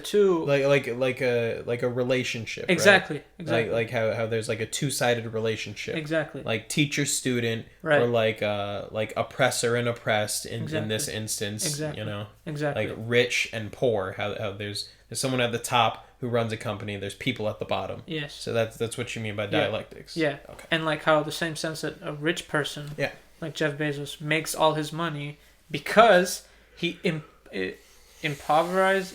two... like a relationship. Exactly. Right? Exactly. Like how there's like a two-sided relationship. Exactly. Like teacher student, or like oppressor and oppressed in this instance. Exactly. Exactly. Like rich and poor. How there's someone at the top who runs a company, there's people at the bottom. Yes. So that's what you mean by dialectics. Yeah. Okay. And like how the same sense that a rich person, like Jeff Bezos, makes all his money because he impoverishes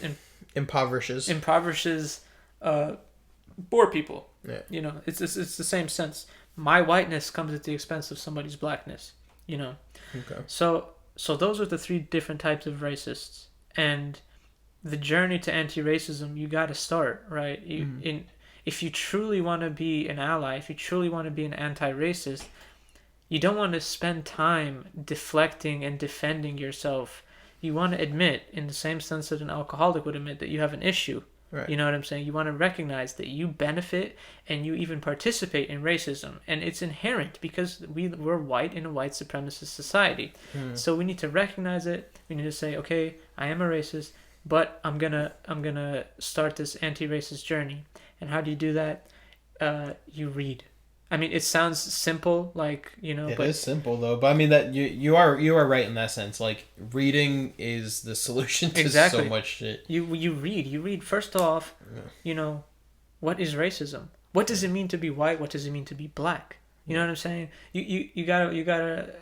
poor people. Yeah. It's the same sense. My whiteness comes at the expense of somebody's blackness. Okay. So those are the three different types of racists, and the journey to anti-racism, you got to start, right? If you truly want to be an ally, if you truly want to be an anti-racist, you don't want to spend time deflecting and defending yourself. You want to admit, in the same sense that an alcoholic would admit, that you have an issue. Right. You know what I'm saying? You want to recognize that you benefit and you even participate in racism. And it's inherent because we're white in a white supremacist society. So we need to recognize it. We need to say, okay, I am a racist, but I'm gonna start this anti-racist journey. And how do you do that? You read. I mean, it sounds simple, like, It but is simple though. But I mean that you are right in that sense. Like reading is the solution to so much shit. You read first off. What is racism? What does it mean to be white? What does it mean to be black? You know what I'm saying? You gotta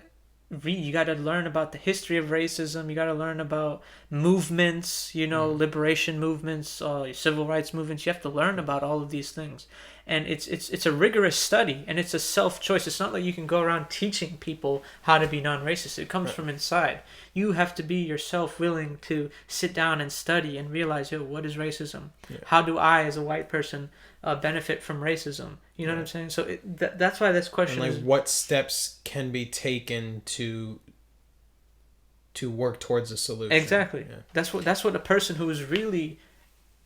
read. You gotta learn about the history of racism. You gotta learn about movements. Liberation movements, civil rights movements. You have to learn about all of these things. And it's a rigorous study, and it's a self-choice. It's not like you can go around teaching people how to be non-racist. It comes from inside. You have to be yourself willing to sit down and study and realize, what is racism? Yeah. How do I, as a white person, benefit from racism? You know what I'm saying? So that's why this question is... what steps can be taken to work towards a solution? Exactly. Yeah. That's what a person who is really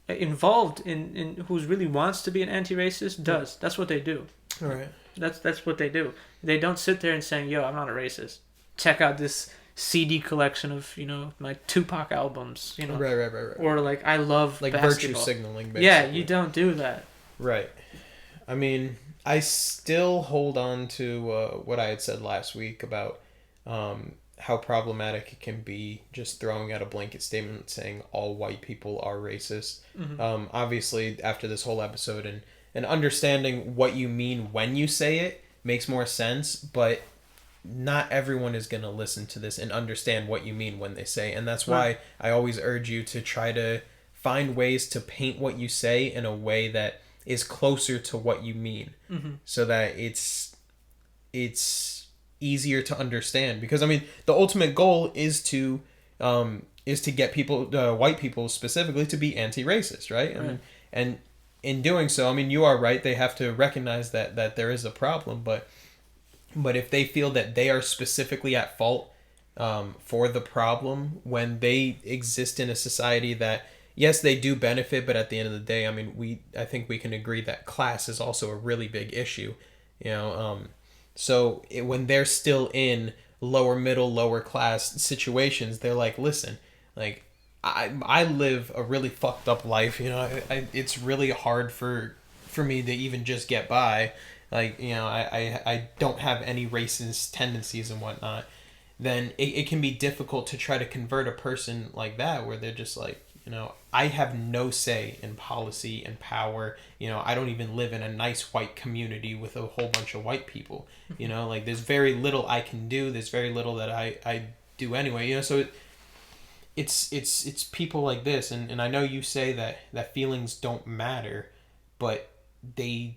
involved in who really wants to be an anti-racist does. That's what they do. All right. That's what they do. They don't sit there and saying, I'm not a racist. Check out this CD collection of my Tupac albums. Right. Or like, I love like basketball. Virtue signaling. Basically. Yeah, you don't do that. Right. I mean, I still hold on to what I had said last week about how problematic it can be just throwing out a blanket statement saying all white people are racist. Obviously, after this whole episode and understanding what you mean when you say it makes more sense, but not everyone is going to listen to this and understand what you mean when they say. And that's why I always urge you to try to find ways to paint what you say in a way that is closer to what you mean, so that it's easier to understand. Because I mean, the ultimate goal is to get people, white people specifically, to be anti-racist, right? And in doing so, I mean, you are right. They have to recognize that there is a problem, but if they feel that they are specifically at fault for the problem when they exist in a society that, yes, they do benefit, but at the end of the day, I mean, I think we can agree that class is also a really big issue, you know. When they're still in lower middle, lower class situations, they're like, listen, like, I live a really fucked up life, you know. It's really hard for me to even just get by. Like, you know, I don't have any racist tendencies and whatnot. Then it can be difficult to try to convert a person like that, where they're just like, you know, I have no say in policy and power. You know, I don't even live in a nice white community with a whole bunch of white people. You know, like, there's very little I can do. There's very little that I do anyway. You know, so it's people like this, and I know you say that feelings don't matter, but they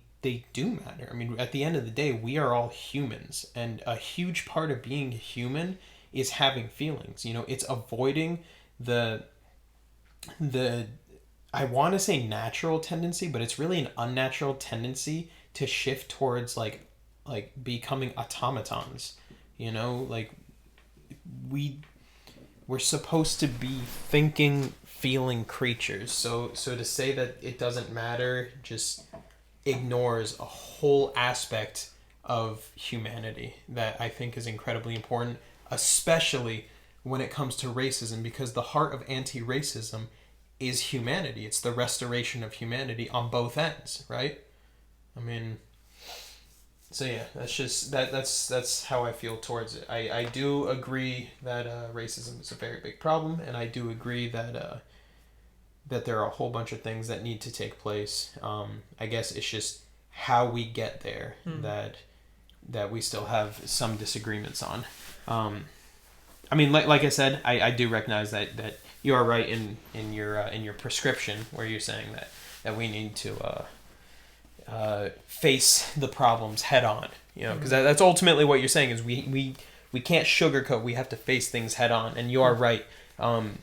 do matter. I mean, at the end of the day, we are all humans, and a huge part of being human is having feelings. You know, it's avoiding the I want to say natural tendency, but it's really an unnatural tendency to shift towards like becoming automatons. You know, like we're supposed to be thinking, feeling creatures. So to say that it doesn't matter just ignores a whole aspect of humanity that I think is incredibly important, especially when it comes to racism, because the heart of anti-racism is humanity. It's the restoration of humanity on both ends, right? I mean, so yeah, that's just that's how I feel towards it. I do agree that racism is a very big problem, and I do agree that there are a whole bunch of things that need to take place. I guess it's just how we get there that we still have some disagreements on. I mean, like I said, I do recognize that you are right in your prescription, where you're saying that we need to face the problems head on. You know, because that's ultimately what you're saying is we can't sugarcoat. We have to face things head on, and you are right.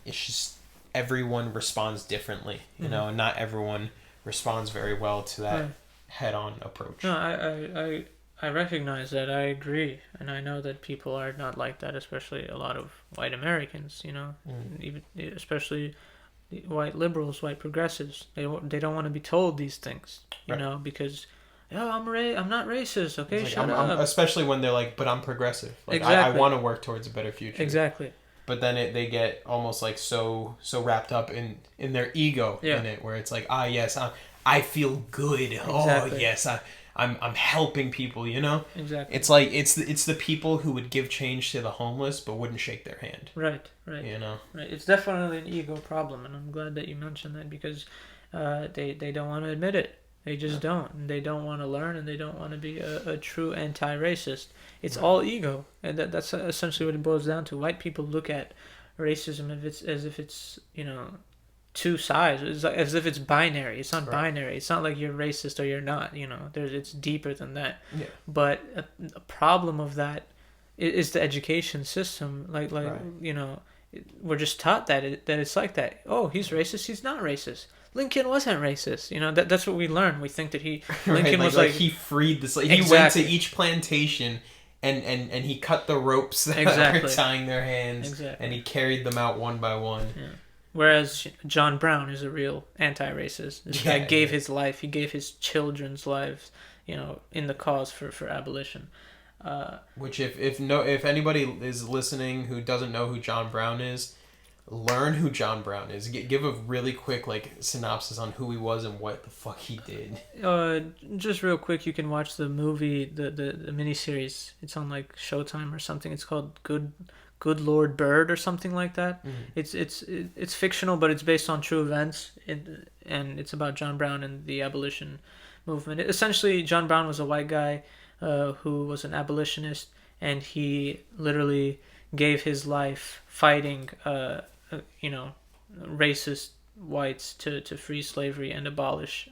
It's just everyone responds differently, you know, and not everyone responds very well to that head-on approach. No, I recognize that. I agree, and I know that people are not like that, especially a lot of white Americans. You know, even especially white liberals, white progressives. They don't want to be told these things. You know, because I'm not racist. Okay, like, shut up. Especially when they're like, but I'm progressive. Like, exactly. I want to work towards a better future. Exactly. But then they get almost like so wrapped up in their ego in it, where it's like, yes, I feel good. Exactly. Oh yes, I'm helping people. You know. Exactly. It's like it's the people who would give change to the homeless but wouldn't shake their hand. Right. You know. Right. It's definitely an ego problem, and I'm glad that you mentioned that, because they don't want to admit it. They just don't. They don't want to learn, and they don't want to be a true anti-racist. It's all ego, and that's essentially what it boils down to. White people look at racism as if it's you know, two sides. It's like, as if it's binary. It's not binary. It's not like you're racist or you're not. You know, it's deeper than that. Yeah. But a problem of that is the education system. Like you know, we're just taught that it's like that. Oh, he's racist. He's not racist. Lincoln wasn't racist. You know, that's what we learn. We think that Lincoln was like he freed this. He went to each plantation and he cut the ropes that were tying their hands, and he carried them out one by one. Yeah. Whereas John Brown is a real anti-racist. This guy gave his life. He gave his children's lives, you know, in the cause for abolition. Which if anybody is listening who doesn't know who John Brown is, learn who John Brown is. Give a really quick synopsis on who he was and what the fuck he did. Just real quick, you can watch the movie, the miniseries. It's on like Showtime or something. It's called Good Lord Bird or something like that. It's fictional, but it's based on true events, and it's about John Brown and the abolition movement. Essentially, John Brown was a white guy who was an abolitionist, and he literally gave his life fighting you know, racist whites to free slavery and abolish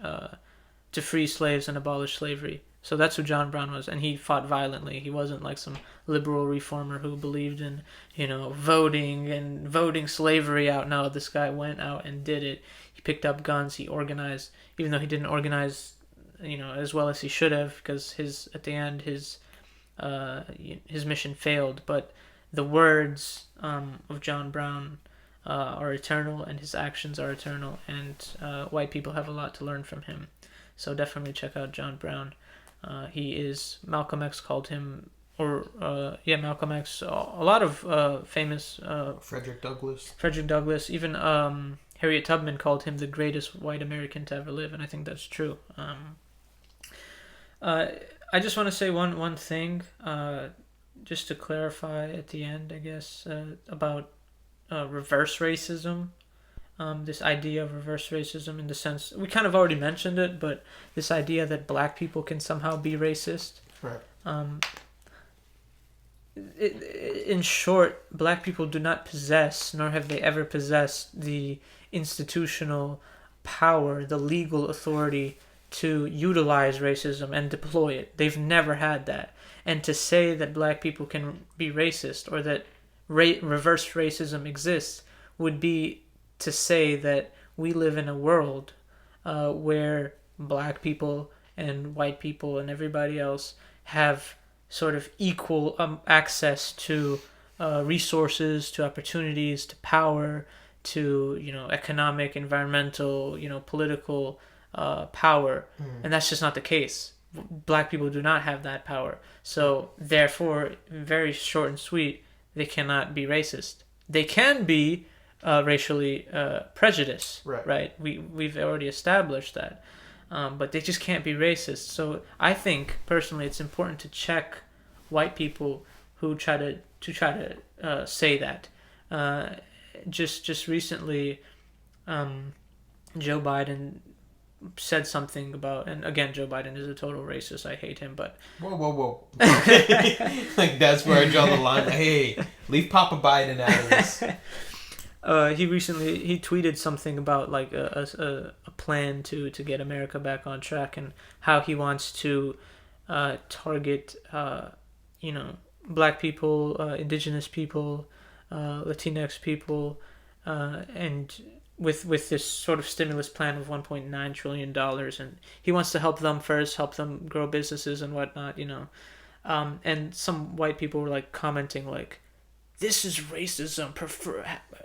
to free slaves and abolish slavery So that's who John Brown was, and he fought violently. He wasn't like some liberal reformer who believed in, voting and voting slavery out. No, this guy went out and did it. He picked up guns. He organized, even though he didn't organize, as well as he should have, because at the end his mission failed. But the words of John Brown are eternal, and his actions are eternal, and white people have a lot to learn from him. So definitely check out John Brown. He is, Malcolm X called him, Malcolm X, a lot of famous... Frederick Douglass. Even Harriet Tubman called him the greatest white American to ever live, and I think that's true. I just want to say one thing, just to clarify at the end, I guess, about reverse racism. This idea of reverse racism, in the sense, we kind of already mentioned it, but this idea that black people can somehow be racist. Right. In short, black people do not possess, nor have they ever possessed, the institutional power, the legal authority to utilize racism and deploy it. They've never had that. And to say that black people can be racist, or that reverse racism exists, would be to say that we live in a world where black people and white people and everybody else have sort of equal access to resources, to opportunities, to power, to economic, environmental, political power, and that's just not the case. Black people do not have that power, so therefore, very short and sweet, they cannot be racist. They can be racially prejudiced, right? We've already established that, but they just can't be racist. So I think personally, it's important to check white people who try to say that. Just recently, Joe Biden said something about, and again, Joe Biden is a total racist. I hate him, but whoa. Like, that's where I draw the line. Hey, leave Papa Biden out of this. He tweeted something about like a plan to get America back on track, and how he wants to target black people, indigenous people, Latinx people, and with this sort of stimulus plan of $1.9 trillion, and he wants to help them first, help them grow businesses and whatnot, and some white people were like commenting like, this is racism.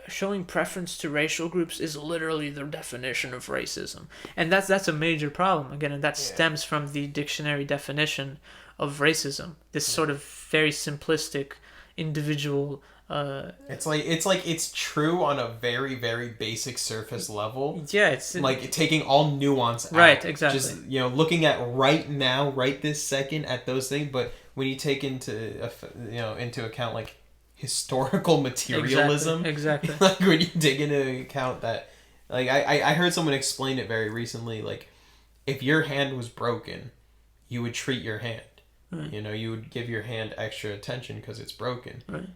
Showing preference to racial groups is literally the definition of racism, and that's a major problem again, and that stems from the dictionary definition of racism. This sort of very simplistic, individual. It's true on a very, very basic surface level. Yeah, it's like taking all nuance out. Right, exactly. Just looking at right now, right this second, at those things. But when you take into account like historical materialism, exactly. Like when you dig into account that, like I heard someone explain it very recently. Like, if your hand was broken, you would treat your hand. Right. You would give your hand extra attention because it's broken. Right.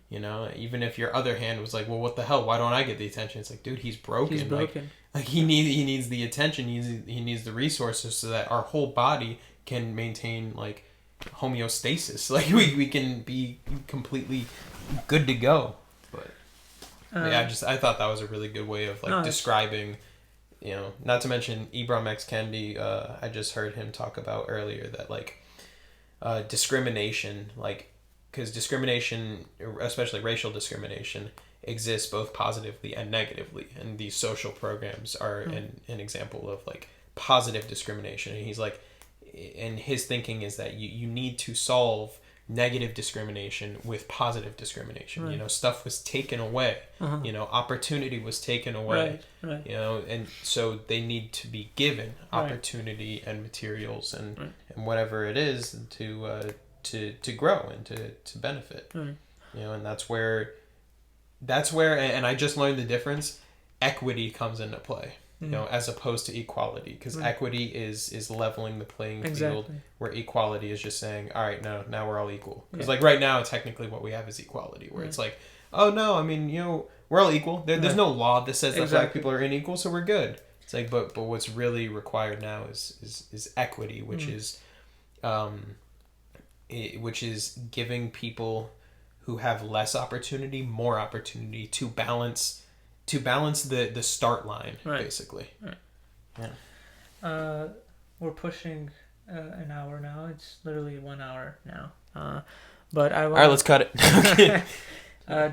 Even if your other hand was like, well, what the hell? Why don't I get the attention? It's like, dude, he's broken. He's broken. Like he needs the attention. He needs the resources so that our whole body can maintain like homeostasis. Like we can be completely good to go. But I thought that was a really good way of describing. Not to mention Ibram X. Kendi. I just heard him talk about earlier that like. Discrimination, like, because discrimination, especially racial discrimination, exists both positively and negatively, and these social programs are an example of like positive discrimination. And he's like, and his thinking is that you need to solve negative discrimination with positive discrimination. Right. Stuff was taken away. Opportunity was taken away. Right. And so they need to be given opportunity and materials and whatever it is to grow and to benefit. And that's where and I just learned the difference. Equity comes into play. As opposed to equality, because equity is leveling the playing field, where equality is just saying, all right, now we're all equal. Because like right now, technically what we have is equality, where it's like, oh no, I mean, we're all equal. There's no law that says that black people are unequal, so we're good. It's like, but what's really required now is equity, which is which is giving people who have less opportunity more opportunity to balance the start line, right. basically. Right. Yeah. We're pushing an hour now. It's literally 1 hour now. But I want. All right, let's cut it.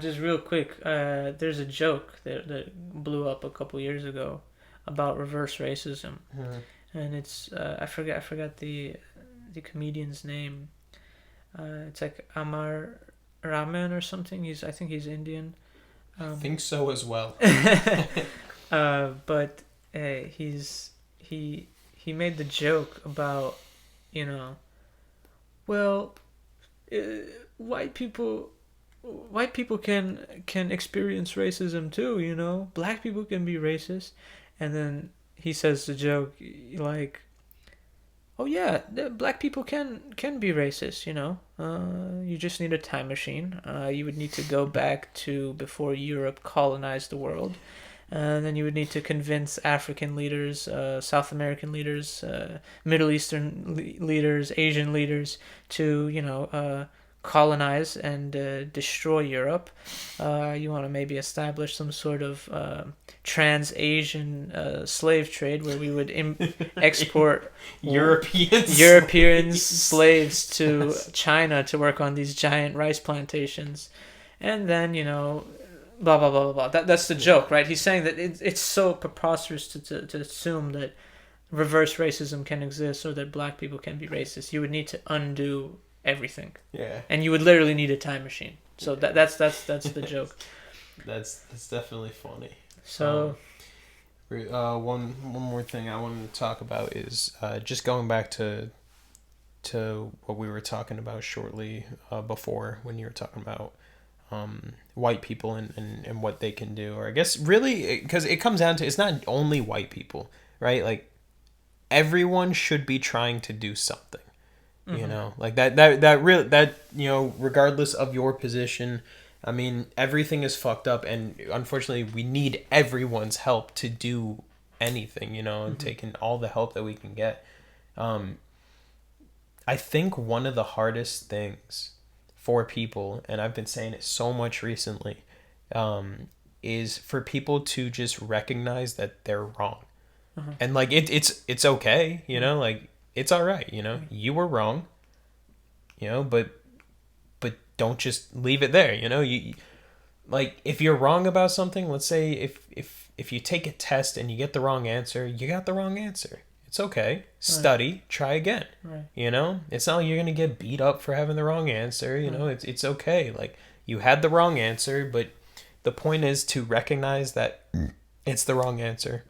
Just real quick, there's a joke that blew up a couple years ago about reverse racism, and it's I forgot the comedian's name. It's like Amar Rahman or something. I think he's Indian. I think so as well. But he made the joke about, well, white people can experience racism too. Black people can be racist, and then he says the joke like, oh yeah, black people can be racist. You just need a time machine. You would need to go back to before Europe colonized the world, and then you would need to convince African leaders, South American leaders, Middle Eastern leaders, Asian leaders to colonize and destroy Europe. You want to maybe establish some sort of trans-Asian slave trade where we would export European slaves to China to work on these giant rice plantations, and then blah blah blah blah blah. That's the joke, right? He's saying that it's so preposterous to assume that reverse racism can exist or that black people can be racist. You would need to undo everything. Yeah. And you would literally need a time machine. So that's the joke. That's definitely funny. So one more thing I wanted to talk about is just going back to what we were talking about shortly before when you were talking about white people and what they can do, or I guess really because it comes down to it's not only white people, right? Like everyone should be trying to do something. Like that regardless of your position, I mean, everything is fucked up, and unfortunately we need everyone's help to do anything, and taking all the help that we can get. I think one of the hardest things for people, and I've been saying it so much recently, is for people to just recognize that they're wrong. And like it's okay, like it's all right, you were wrong, but don't just leave it there, you like if you're wrong about something, let's say if you take a test and you get the wrong answer, you got the wrong answer. It's okay. Study, try again. Right. It's not like you're going to get beat up for having the wrong answer, it's okay. Like you had the wrong answer, but the point is to recognize that it's the wrong answer.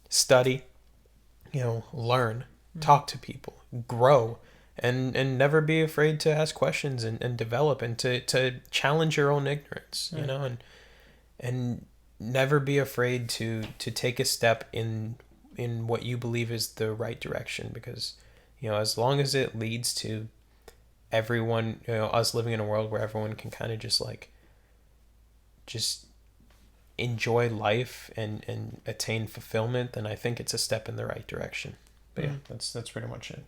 Study, learn, talk to people, grow, and never be afraid to ask questions and develop and to challenge your own ignorance, and never be afraid to take a step in what you believe is the right direction, because, as long as it leads to everyone, us living in a world where everyone can kind of just enjoy life and attain fulfillment, then I think it's a step in the right direction. But yeah, that's pretty much it.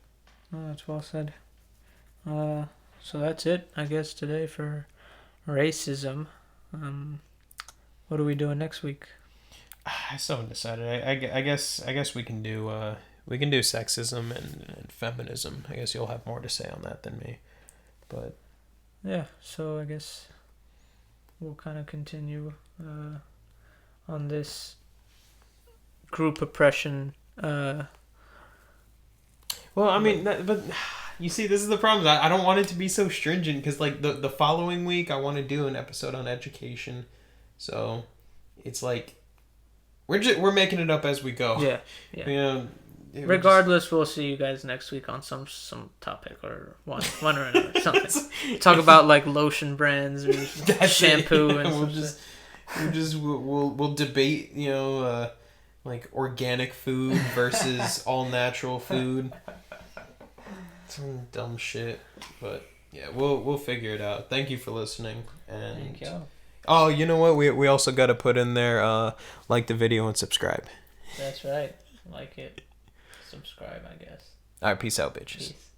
Oh, that's well said. So that's it, I guess, today for racism. What are we doing next week? I still haven't decided. I guess we can do sexism and feminism. I guess you'll have more to say on that than me. But yeah, so I guess we'll kind of continue on this group oppression. Well, I mean, but you see, this is the problem. I don't want it to be so stringent because, like, the following week I want to do an episode on education, so it's like we're making it up as we go. Yeah. Regardless, we'll see you guys next week on some topic or one or another. Something. Talk about like lotion brands or shampoo and we'll debate, like organic food versus all natural food. Some dumb shit, but yeah, we'll figure it out. Thank you for listening. And thank you. Oh, you know what? We also got to put in there like the video and subscribe. That's right. Like it. Subscribe, I guess. All right, peace out, bitches. Peace.